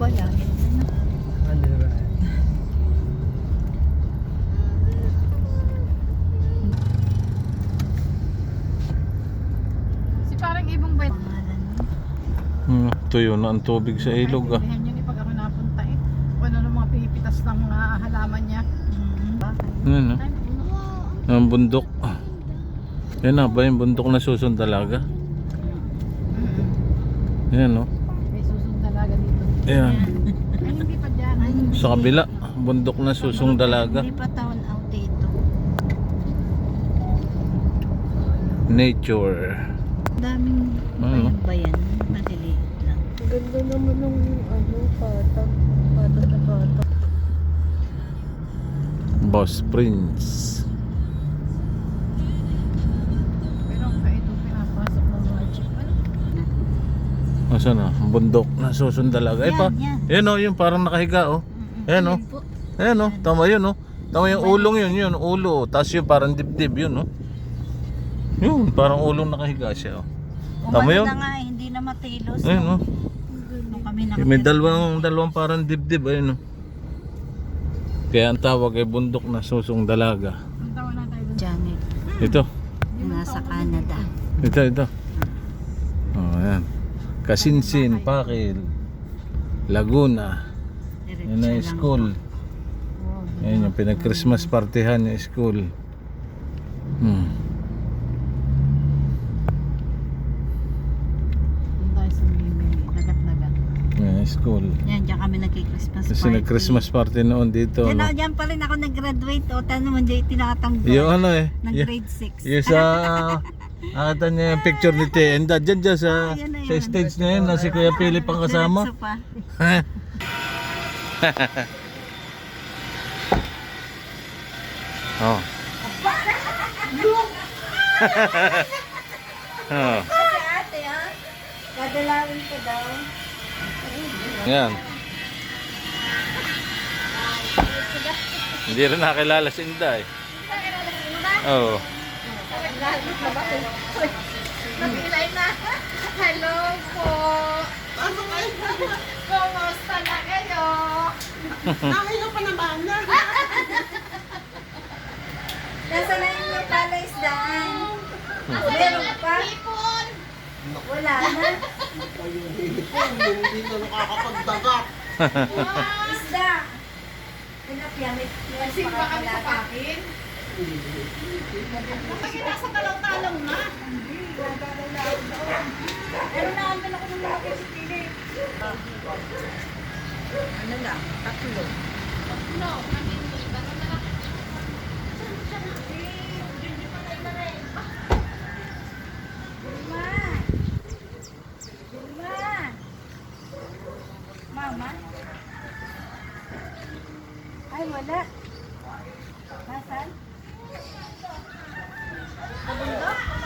ba yan? Si parang ibang ba? Tuyo na ang tubig sa ilog ah. Yan yun pag ako napunta eh. Kung ano ng mga pinipitas ng halaman niya. Yan ah. Ang bundok. Yan na ba yung bundok na susundalaga? Yan no. May susundalaga dito. Yan. Ay hindi pa dyan. Sa kabila, bundok na susundalaga. Hindi pa town out dito. Nature. Daming bayan-bayan. Maliliit lang. Ganda naman ng patag. Patag na patag. Boss Prince. Pero kaya ito pinapasok ng mga jeep. Asan na? Bundok na susundalaga. Eh pa. Yan o, yung parang nakahiga o. Ayan o. Ayan o. Tama yun o. Tama yung ulong yun. Yun, ulo. Tapos yung parang dibdib yun o. Yun, parang ulong nakahiga siya o. Tama yun. Na nga, hindi na matilos. Ayun o. Nung kami May dalawang parang dibdib. Ayun o. Kaya ang tawag ay bundok na susong dalaga. Ang tawa na tayo doon. Janet. Ito. Nasa Canada. Ito. Oh, ayan. Kasinsin, Pakil, Laguna. Yan na yung school. Ayan yung pinag-Christmas partihan yung school. Doon tayo sa may nagat-nagat. Ayan yung school. Yan, dyan kami nagki-Christmas Kasi party. nag-Christmas party noon dito. Yan, No? dyan pa rin ako nag-graduate. O, tanong mo, dyan tinatanggol. Yung ano eh. Ng grade 6. Yung sa... Nakita niya yung picture ni Tienda. Diyan sa, yan na sa yun. stage na yun. Na si Kuya Philip ang kasama. Diretso pa. Oh. Oh. Ate, ha? Dadalawin ko daw. Yan. Hindi rin nakilala si Inday. Oo. Mag-ilay na. Hello po. Kumusta na kayo? Ayaw pa naman na. Nasa na yung palaisdaan? Meron pa? Wala na. Hindi na nakakapagdagat. Isda. Tilapia, may Sino ba kami sa pakin? Kasi nasa talaw-talaw na. Pero naambil ako ng mga kisipili. Ano lang? Tatlo. No, hindi. Ganun na lang. Mama? Ay, wala. Nasaan? Sa bundok?